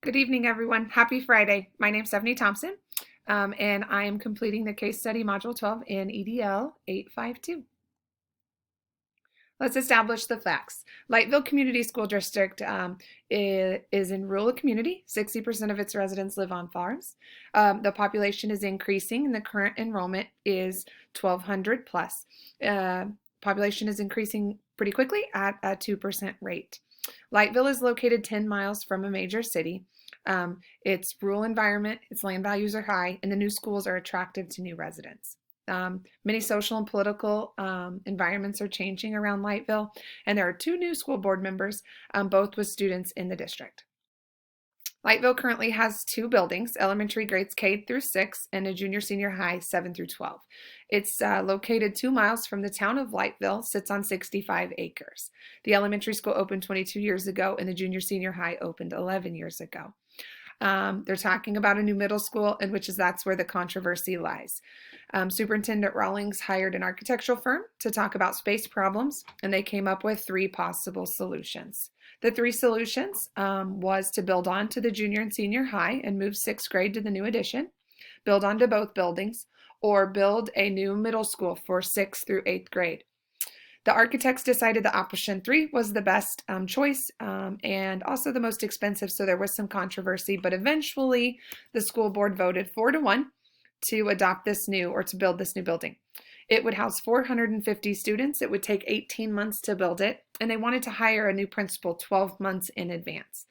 Good evening, everyone. Happy Friday. My name is Stephanie Thompson, and I am completing the case study module 12 in EDL 852. Let's establish the facts. Lightville Community School District is in rural community. 60% of its residents live on farms. The population is increasing, and the current enrollment is 1,200 plus. Population is increasing pretty quickly at a 2% rate. Lightville is located 10 miles from a major city. Its rural environment, its land values are high, and the new schools are attractive to new residents. Many social and political environments are changing around Lightville, and there are 2 new school board members, both with students in the district. Lightville currently has 2 buildings, elementary grades K through 6 and a junior senior high 7 through 12. It's located 2 miles from the town of Lightville, sits on 65 acres. The elementary school opened 22 years ago and the junior senior high opened 11 years ago. They're talking about a new middle school, and that's where the controversy lies. Superintendent Rawlings hired an architectural firm to talk about space problems, and they came up with 3 possible solutions. The 3 solutions was to build on to the junior and senior high and move 6th grade to the new addition, build onto both buildings, or build a new middle school for 6th through 8th grade. The architects decided that option 3 was the best choice and also the most expensive, so there was some controversy, but eventually the school board voted 4-1 to adopt this new, or to build this new building. It would house 450 students. It would take 18 months to build it, and they wanted to hire a new principal 12 months in advance.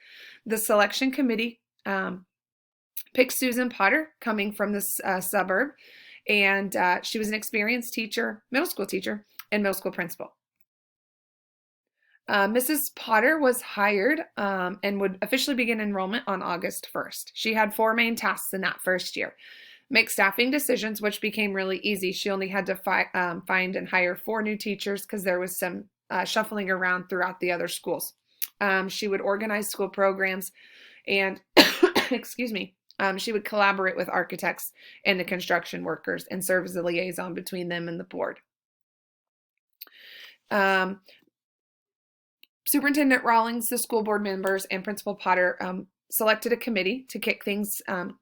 The selection committee picked Susan Potter, coming from this suburb, and she was an experienced teacher, middle school teacher, and middle school principal. Mrs. Potter was hired and would officially begin enrollment on August 1st. She had 4 main tasks in that first year. Make staffing decisions, which became really easy. She only had to find and hire 4 new teachers because there was some shuffling around throughout the other schools. She would organize school programs and, excuse me, she would collaborate with architects and the construction workers and serve as a liaison between them and the board. Superintendent Rawlings, the school board members, and Principal Potter selected a committee to kick things off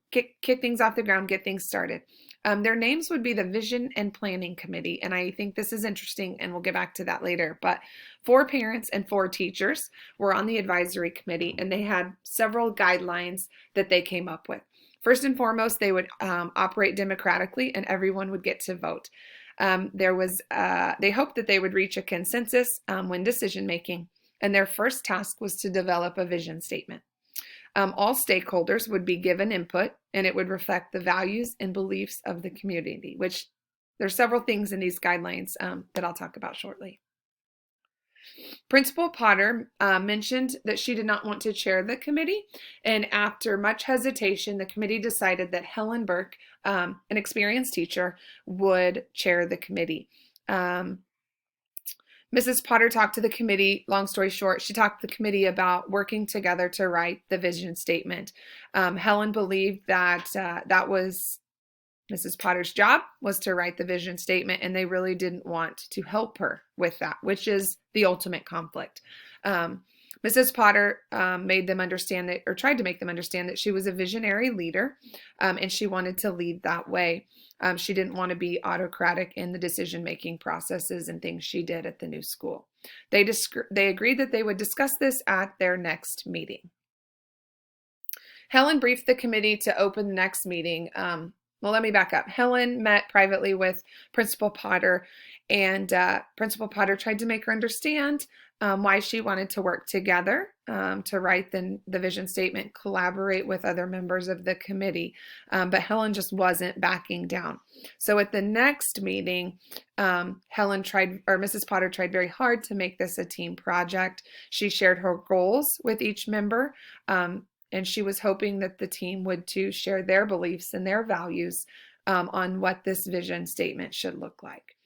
the ground, get things started. Their names would be the Vision and Planning Committee, and I think this is interesting, and we'll get back to that later. But 4 parents and 4 teachers were on the advisory committee, and they had several guidelines that they came up with. First and foremost, they would operate democratically, and everyone would get to vote. They hoped that they would reach a consensus when decision making, and their first task was to develop a vision statement. All stakeholders would be given input, and it would reflect the values and beliefs of the community, which there's several things in these guidelines that I'll talk about shortly. Principal Potter mentioned that she did not want to chair the committee, and after much hesitation, the committee decided that Helen Burke, an experienced teacher, would chair the committee. Mrs. Potter talked to the committee, long story short, she talked to the committee about working together to write the vision statement. Helen believed that that was Mrs. Potter's job, was to write the vision statement, and they really didn't want to help her with that, which is the ultimate conflict. Mrs. Potter made them understand that, or tried to make them understand that she was a visionary leader, and she wanted to lead that way. She didn't want to be autocratic in the decision-making processes and things she did at the new school. They agreed that they would discuss this at their next meeting. Helen briefed the committee to open the next meeting. Well, let me back up. Helen met privately with Principal Potter, and Principal Potter tried to make her understand why she wanted to work together to write the vision statement, collaborate with other members of the committee. But Helen just wasn't backing down. So at the next meeting, Mrs. Potter tried very hard to make this a team project. She shared her goals with each member, and she was hoping that the team would too share their beliefs and their values on what this vision statement should look like.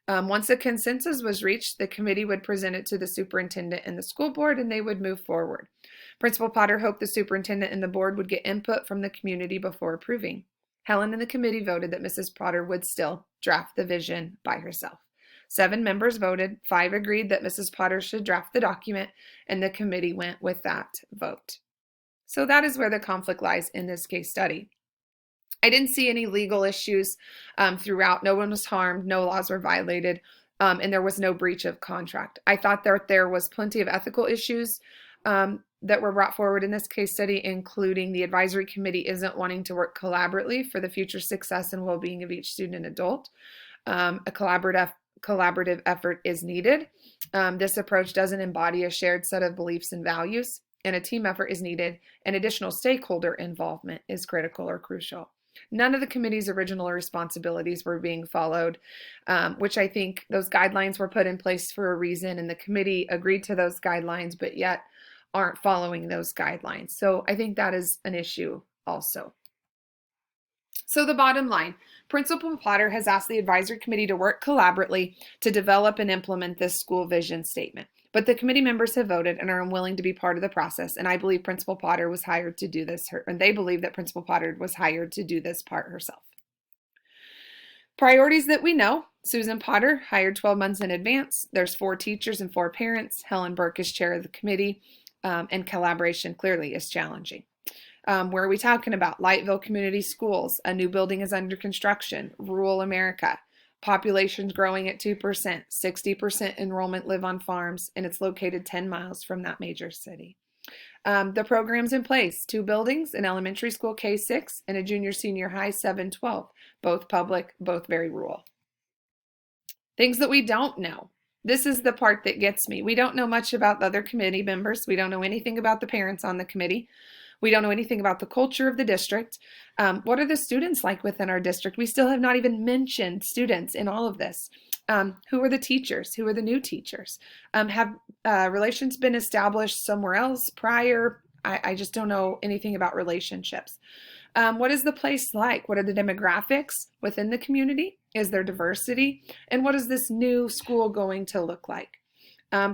Once a consensus was reached, the committee would present it to the superintendent and the school board, and they would move forward. Principal Potter hoped the superintendent and the board would get input from the community before approving. Helen and the committee voted that Mrs. Potter would still draft the vision by herself. 7 members voted, 5 agreed that Mrs. Potter should draft the document, and the committee went with that vote. So that is where the conflict lies in this case study. I didn't see any legal issues throughout. No one was harmed, no laws were violated, and there was no breach of contract. I thought that there was plenty of ethical issues that were brought forward in this case study, including the advisory committee isn't wanting to work collaboratively for the future success and well-being of each student and adult. A collaborative effort is needed. This approach doesn't embody a shared set of beliefs and values, and a team effort is needed, and additional stakeholder involvement is critical or crucial. None of the committee's original responsibilities were being followed, which I think those guidelines were put in place for a reason, and the committee agreed to those guidelines, but yet aren't following those guidelines. So I think that is an issue also. So the bottom line, Principal Potter has asked the advisory committee to work collaboratively to develop and implement this school vision statement. But the committee members have voted and are unwilling to be part of the process, and I believe Principal Potter was hired to do this, and they believe that Principal Potter was hired to do this part herself. Priorities that we know, Susan Potter hired 12 months in advance. There's 4 teachers and 4 parents. Helen Burke is chair of the committee, and collaboration clearly is challenging. Where are we talking about? Lightville Community Schools, a new building is under construction, rural America, population's growing at 2%, 60% enrollment live on farms, and it's located 10 miles from that major city. The programs in place, 2 buildings, an elementary school K-6 and a junior senior high 7-12, both public, both very rural. Things that we don't know. This is the part that gets me. We don't know much about the other committee members. We don't know anything about the parents on the committee. We don't know anything about the culture of the district. What are the students like within our district? We still have not even mentioned students in all of this. Who are the teachers? Who are the new teachers? Have relations been established somewhere else prior? I just don't know anything about relationships. What is the place like? What are the demographics within the community? Is there diversity? And what is this new school going to look like?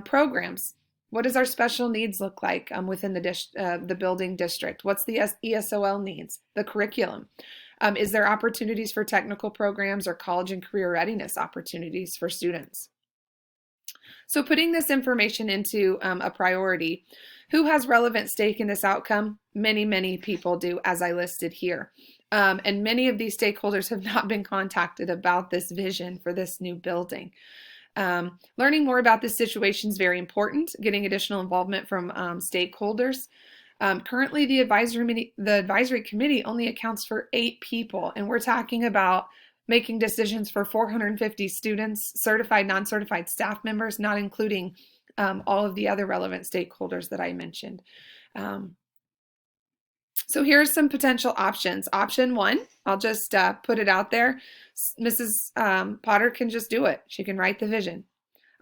Programs. What does our special needs look like within the building district? What's the ESOL needs? The curriculum. Is there opportunities for technical programs or college and career readiness opportunities for students? So putting this information into a priority, who has relevant stake in this outcome? Many, many people do, as I listed here. And many of these stakeholders have not been contacted about this vision for this new building. Learning more about this situation is very important, getting additional involvement from stakeholders. Currently, the advisory committee only accounts for 8 people, and we're talking about making decisions for 450 students, certified, non-certified staff members, not including all of the other relevant stakeholders that I mentioned. So here's some potential options. Option 1, I'll just put it out there. Mrs. Potter can just do it. She can write the vision.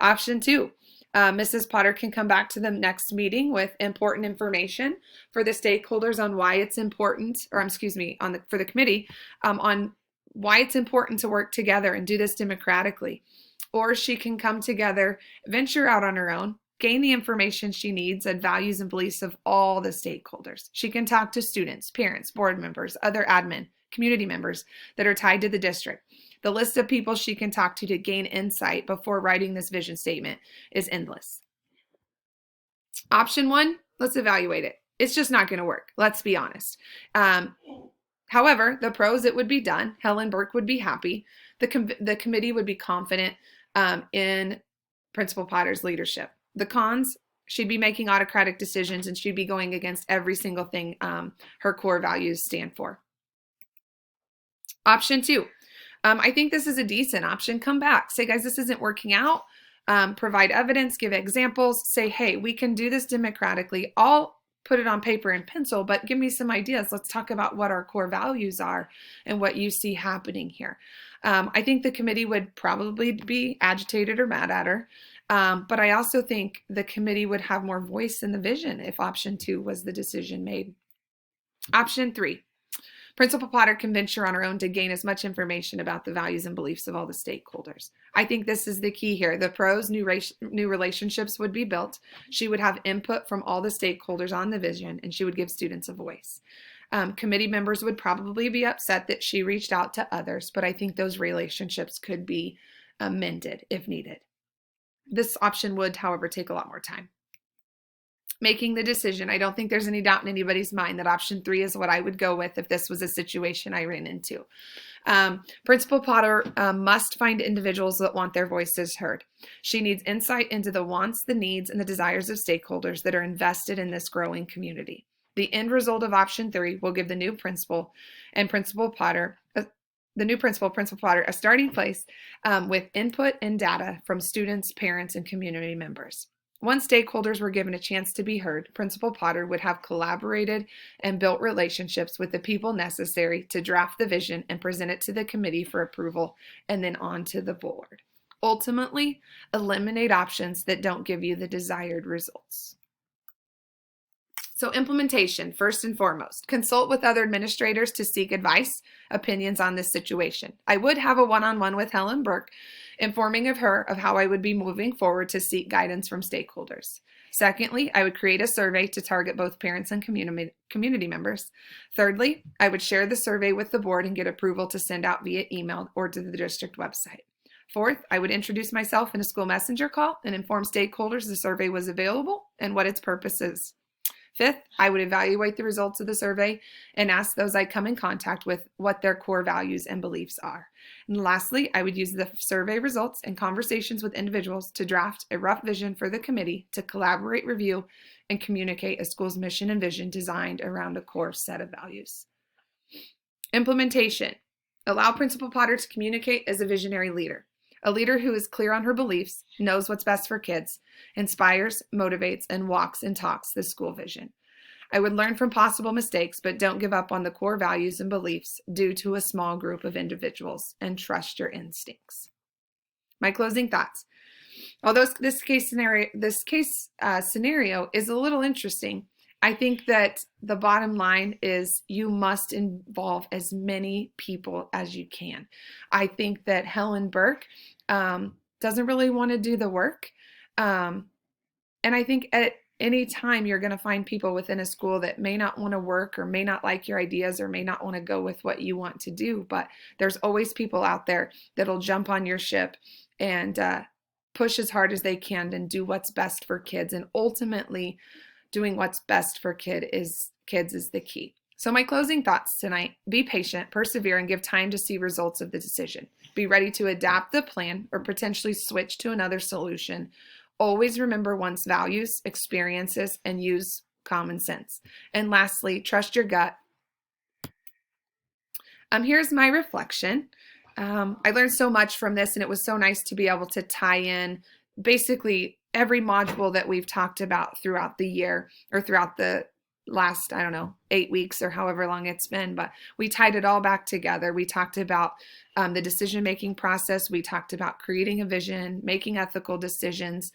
Option 2, Mrs. Potter can come back to the next meeting with important information for the stakeholders on why it's important, or excuse me, for the committee, on why it's important to work together and do this democratically. Or she can come together, venture out on her own, gain the information she needs and values and beliefs of all the stakeholders. She can talk to students, parents, board members, other admin, community members that are tied to the district. The list of people she can talk to gain insight before writing this vision statement is endless. Option 1, let's evaluate it. It's just not going to work. Let's be honest. However, the pros, it would be done. Helen Burke would be happy. The committee would be confident in Principal Potter's leadership. The cons, she'd be making autocratic decisions and she'd be going against every single thing her core values stand for. Option 2, I think this is a decent option. Come back. Say, guys, this isn't working out. Provide evidence, give examples. Say, hey, we can do this democratically. I'll put it on paper and pencil, but give me some ideas. Let's talk about what our core values are and what you see happening here. I think the committee would probably be agitated or mad at her. But I also think the committee would have more voice in the vision if option 2 was the decision made. Option 3, Principal Potter can venture on her own to gain as much information about the values and beliefs of all the stakeholders. I think this is the key here. The pros, new relationships would be built. She would have input from all the stakeholders on the vision, and she would give students a voice. Committee members would probably be upset that she reached out to others, but I think those relationships could be amended if needed. This option would, however, take a lot more time. making the decision. I don't think there's any doubt in anybody's mind that option 3 is what I would go with if this was a situation I ran into. Principal Potter must find individuals that want their voices heard. She needs insight into the wants, the needs, and the desires of stakeholders that are invested in this growing community. The end result of option 3 will give the new principal and Principal Potter, Principal Potter, a starting place with input and data from students, parents, and community members. Once stakeholders were given a chance to be heard, Principal Potter would have collaborated and built relationships with the people necessary to draft the vision and present it to the committee for approval and then on to the board. Ultimately, eliminate options that don't give you the desired results. So implementation, first and foremost, consult with other administrators to seek advice, opinions on this situation. I would have a one-on-one with Helen Burke, informing of her of how I would be moving forward to seek guidance from stakeholders. Secondly, I would create a survey to target both parents and community members. Thirdly, I would share the survey with the board and get approval to send out via email or to the district website. Fourth, I would introduce myself in a school messenger call and inform stakeholders the survey was available and what its purpose is. Fifth, I would evaluate the results of the survey and ask those I come in contact with what their core values and beliefs are. And lastly, I would use the survey results and conversations with individuals to draft a rough vision for the committee to collaborate, review, and communicate a school's mission and vision designed around a core set of values. Implementation. Allow Principal Potter to communicate as a visionary leader. A leader who is clear on her beliefs, knows what's best for kids, inspires, motivates, and walks and talks the school vision. I would learn from possible mistakes, but don't give up on the core values and beliefs due to a small group of individuals, and trust your instincts. My closing thoughts. Although this case scenario is a little interesting, I think that the bottom line is you must involve as many people as you can. I think that Helen Burke doesn't really want to do the work. And I think at any time you're going to find people within a school that may not want to work or may not like your ideas or may not want to go with what you want to do. But there's always people out there that'll jump on your ship and push as hard as they can and do what's best for kids. And ultimately, doing what's best for kids is the key. So my closing thoughts tonight: be patient, persevere, and give time to see results of the decision. Be ready to adapt the plan or potentially switch to another solution. Always remember one's values, experiences, and use common sense. And lastly, trust your gut. Here's my reflection. I learned so much from this, and it was so nice to be able to tie in basically every module that we've talked about throughout the year or throughout the last, 8 weeks or however long it's been, but we tied it all back together. We talked about the decision-making process. We talked about creating a vision, making ethical decisions.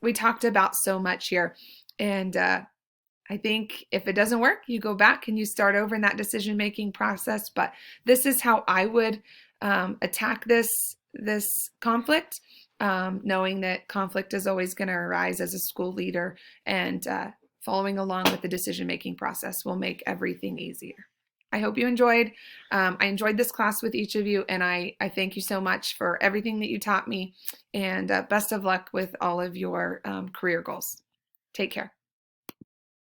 We talked about so much here. And I think if it doesn't work, you go back and you start over in that decision-making process. But this is how I would attack this conflict. Knowing that conflict is always going to arise as a school leader, and following along with the decision-making process will make everything easier. I hope you enjoyed. I enjoyed this class with each of you, and I thank you so much for everything that you taught me, and best of luck with all of your career goals. Take care.